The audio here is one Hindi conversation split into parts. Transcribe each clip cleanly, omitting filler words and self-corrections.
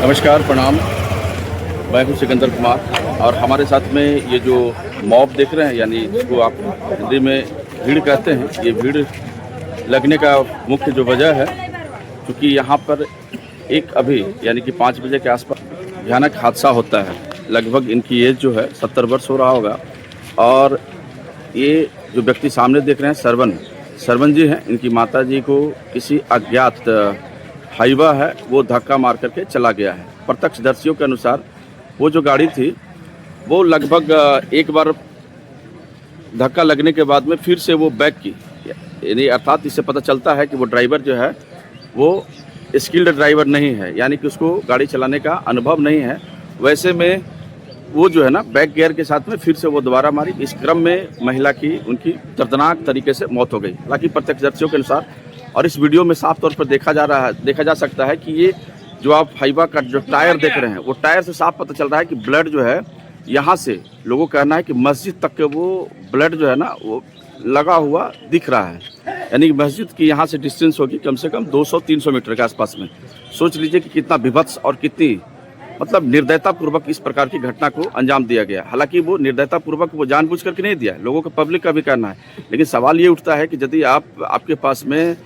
नमस्कार, प्रणाम। मैं हूं सिकंदर कुमार और हमारे साथ में ये जो मॉब देख रहे हैं, यानी जिसको आप हिंदी में भीड़ कहते हैं, ये भीड़ लगने का मुख्य जो वजह है, क्योंकि यहाँ पर एक अभी यानी कि 5 बजे के आसपास भयानक हादसा होता है। लगभग इनकी एज जो है 70 वर्ष हो रहा होगा और ये जो व्यक्ति सामने देख रहे हैं सरवन जी हैं। इनकी माता जी को किसी अज्ञात हाईवा है वो धक्का मार करके चला गया है। प्रत्यक्षदर्शियों के अनुसार वो जो गाड़ी थी वो लगभग एक बार धक्का लगने के बाद में फिर से वो बैक की, यानी अर्थात इससे पता चलता है कि वो ड्राइवर जो है वो स्किल्ड ड्राइवर नहीं है, यानी कि उसको गाड़ी चलाने का अनुभव नहीं है। वैसे में वो जो है ना बैक गियर के साथ में फिर से वो दोबारा मारी। इस क्रम में महिला की उनकी दर्दनाक तरीके से मौत हो गई। हालांकि प्रत्यक्षदर्शियों के अनुसार और इस वीडियो में साफ तौर पर देखा जा सकता है कि ये जो आप हाईवा का जो टायर देख रहे हैं, वो टायर से साफ पता चल रहा है कि ब्लड जो है यहाँ से, लोगों का कहना है कि मस्जिद तक के वो ब्लड जो है ना वो लगा हुआ दिख रहा है। यानी कि मस्जिद की यहाँ से डिस्टेंस होगी कम से कम 200-300 मीटर के आसपास में। सोच लीजिए कि कितना विभत्स और कितनी मतलब निर्दयतापूर्वक इस प्रकार की घटना को अंजाम दिया गया। हालांकि वो निर्दयतापूर्वक वो जानबूझ करके नहीं दिया, लोगों का पब्लिक का भी कहना है। लेकिन सवाल ये उठता है कि यदि आपके पास में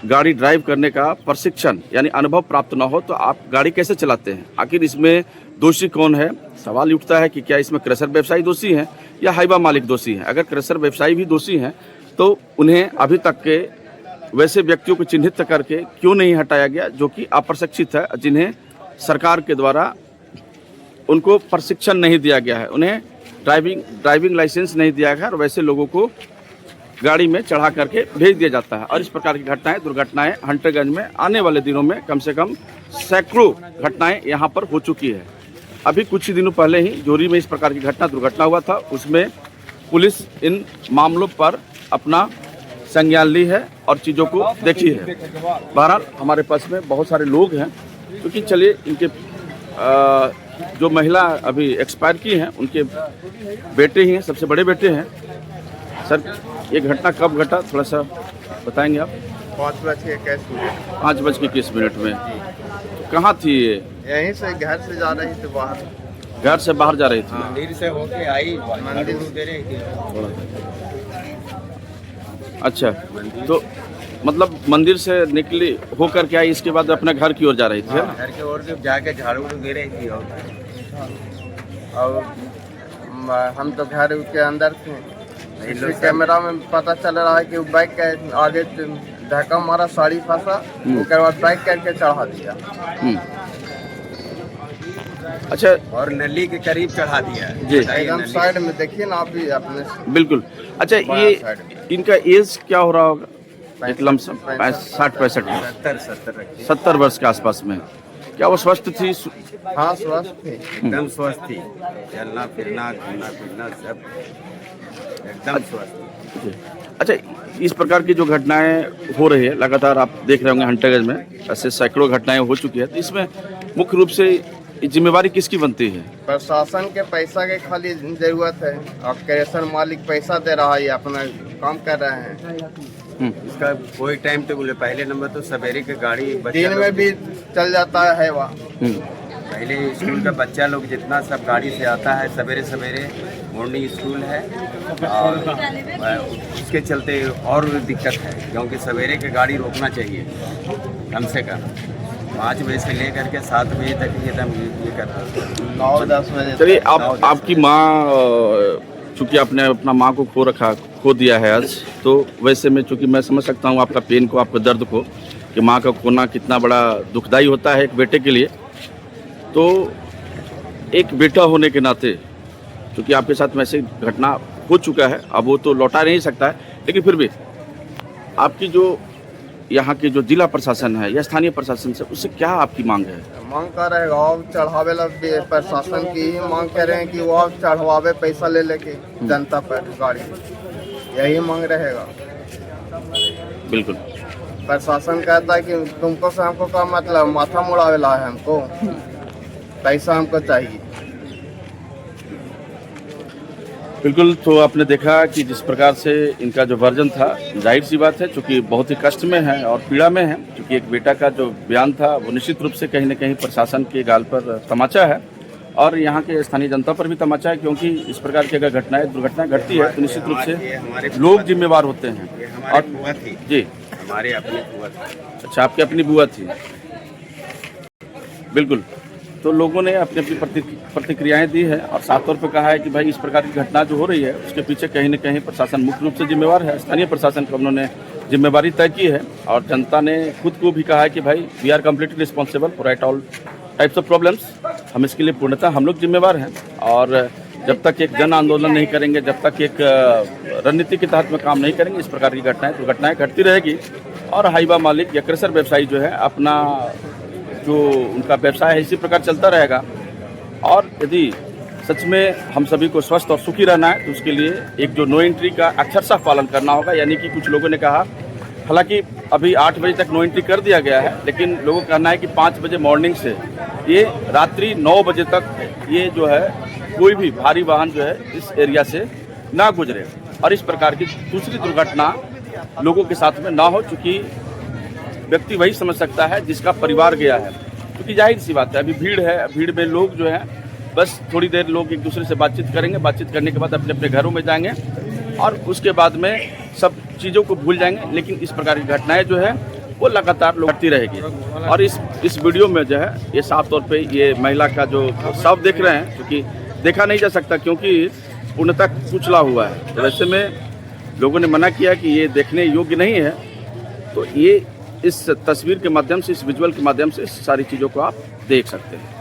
गाड़ी ड्राइव करने का प्रशिक्षण यानी अनुभव प्राप्त ना हो तो आप गाड़ी कैसे चलाते हैं? आखिर इसमें दोषी कौन है? सवाल ये उठता है कि क्या इसमें क्रशर व्यवसायी दोषी हैं या हाईवा मालिक दोषी हैं? अगर क्रशर व्यवसायी भी दोषी हैं तो उन्हें अभी तक के वैसे व्यक्तियों को चिन्हित करके क्यों नहीं हटाया गया जो कि अप्रशिक्षित है, जिन्हें सरकार के द्वारा उनको प्रशिक्षण नहीं दिया गया है, उन्हें ड्राइविंग लाइसेंस नहीं दिया गया और वैसे लोगों को गाड़ी में चढ़ा करके भेज दिया जाता है। और इस प्रकार की दुर्घटनाएं हंटरगंज में आने वाले दिनों में कम से कम सैकड़ों घटनाएं यहाँ पर हो चुकी है। अभी कुछ ही दिनों पहले ही जोरी में इस प्रकार की दुर्घटना हुआ था, उसमें पुलिस इन मामलों पर अपना संज्ञान ली है और चीज़ों को देखी है। बहरहाल हमारे पास में बहुत सारे लोग हैं, क्योंकि चलिए इनके जो महिला अभी एक्सपायर की हैं उनके बेटे ही हैं, सबसे बड़े बेटे हैं। सर, ये घटना कब घटा, थोड़ा सा बताएंगे आप? 5:21 में। कहाँ थी ये? यहीं से घर से जा रही थी बाहर। घर से बाहर जा रही थी? मंदिर से होके आई, मंदिर दे रही थी। अच्छा, तो मतलब मंदिर से निकली होकर के आई, इसके बाद अपने घर की ओर जा रही थी? घर की ओर से जाके झाड़ू दे रही थी और हम तो घर के अंदर थे। कैमरा में पता चल रहा है कि बाइक के आगे धक्का मारा, साड़ी फंसा, उसके बाद बाइक करके चढ़ा दिया। अच्छा, और नली के करीब चढ़ा दिया जी, एकदम साइड में देखिए ना आप भी अपने। बिल्कुल। अच्छा, ये इनका एज क्या हो रहा होगा? एक लमसम 60-65 70 वर्ष के आसपास में। क्या वो स्वस्थ थी? हाँ, स्वस्थ थी, एकदम स्वस्थ थी। चलना फिरना घूमना फिरना सब एकदम स्वस्थ। अच्छा, इस प्रकार की जो घटनाएं हो रही है लगातार, आप देख रहे होंगे हंटरगंज में ऐसे सैकड़ों घटनाएं हो चुकी है, तो इसमें मुख्य रूप से जिम्मेवारी किसकी बनती है? प्रशासन के पैसा के खाली जरूरत है और क्रशर मालिक पैसा दे रहा है, अपना काम कर रहे हैं। इसका कोई टाइम टेबल है। पहले नंबर तो सवेरे की गाड़ी दिन में भी चल जाता है वहाँ। पहले स्कूल का बच्चा लोग जितना सब गाड़ी से आता है, सवेरे सवेरे मॉर्निंग स्कूल है और उसके चलते और दिक्कत है, क्योंकि सवेरे की गाड़ी रोकना चाहिए कम से कम 5 बजे से लेकर के 7 बजे तक एकदम ये करता है, 9-10 बजे। चलिए, आपकी माँ, चूँकि आपने अपना माँ को खो दिया है आज, तो वैसे में चूँकि मैं समझ सकता हूँ आपका पेन को, आपके दर्द को, कि माँ का खोना कितना बड़ा दुखदाई होता है एक बेटे के लिए। तो एक बेटा होने के नाते, क्योंकि आपके साथ वैसे घटना हो चुका है, अब वो तो लौटा नहीं सकता है, लेकिन फिर भी आपकी जो यहाँ के जो जिला प्रशासन है या स्थानीय प्रशासन से, उससे क्या आपकी मांग है? मांग कर रहे हैं चढ़ावे लगे, प्रशासन की ही मांग कर रहे हैं कि वो चढ़वावे पैसा ले लेके जनता पर गाड़ी, यही मांग रहेगा। बिल्कुल। प्रशासन कहता है कि तुमको से हमको क्या मतलब, माथा मुड़ावेला है, हमको पैसा हमको चाहिए। बिल्कुल। तो आपने देखा कि जिस प्रकार से इनका जो वर्जन था, जाहिर सी बात है चूँकि बहुत ही कष्ट में है और पीड़ा में है, क्योंकि एक बेटा का जो बयान था वो निश्चित रूप से कहीं न कहीं प्रशासन के गाल पर तमाचा है और यहाँ के स्थानीय जनता पर भी तमाचा है, क्योंकि इस प्रकार की अगर दुर्घटनाएं घटती है तो निश्चित रूप से लोग जिम्मेवार होते हैं। और जी, हमारे अपनी बुआ थी। अच्छा, आपकी अपनी बुआ थी। बिल्कुल। तो लोगों ने अपनी अपनी प्रतिक्रियाएं दी है और साफ तौर पर कहा है कि भाई इस प्रकार की घटना जो हो रही है उसके पीछे कहीं न कहीं प्रशासन मुख्य रूप से जिम्मेवार है। स्थानीय प्रशासन को उन्होंने जिम्मेवारी तय की है और जनता ने खुद को भी कहा है कि भाई we are completely responsible for at all types of problems. हम इसके लिए पूर्णतः हम लोग जिम्मेवार हैं और जब तक एक जन आंदोलन नहीं करेंगे, जब तक एक रणनीति के तहत में काम नहीं करेंगे, इस प्रकार की दुर्घटनाएं घटती रहेगी और हाईवा मालिक या क्रशर व्यवसायी जो है अपना जो उनका व्यवसाय है इसी प्रकार चलता रहेगा। और यदि सच में हम सभी को स्वस्थ और सुखी रहना है तो उसके लिए एक जो नो एंट्री का अक्षरशः पालन करना होगा। यानी कि कुछ लोगों ने कहा, हालांकि अभी 8 बजे तक नो एंट्री कर दिया गया है, लेकिन लोगों का कहना है कि 5 बजे मॉर्निंग से ये रात्रि 9 बजे तक ये जो है कोई भी भारी वाहन जो है इस एरिया से ना गुजरे और इस प्रकार की दूसरी दुर्घटना लोगों के साथ में ना हो। चूँकि व्यक्ति वही समझ सकता है जिसका परिवार गया है, क्योंकि जाहिर सी बात है अभी भीड़ है, भीड़ में लोग जो है बस थोड़ी देर लोग एक दूसरे से बातचीत करेंगे, बातचीत करने के बाद अपने अपने घरों में जाएंगे और उसके बाद में सब चीज़ों को भूल जाएंगे। लेकिन इस प्रकार की घटनाएं जो है वो लगातार घटती रहेगी और इस वीडियो में जो है ये साफ तौर पे ये महिला का जो शव देख रहे हैं, क्योंकि देखा नहीं जा सकता क्योंकि पूर्णतः कुचला हुआ है, तो वैसे में लोगों ने मना किया कि ये देखने योग्य नहीं है। तो ये इस तस्वीर के माध्यम से, इस विजुअल के माध्यम से सारी चीज़ों को आप देख सकते हैं।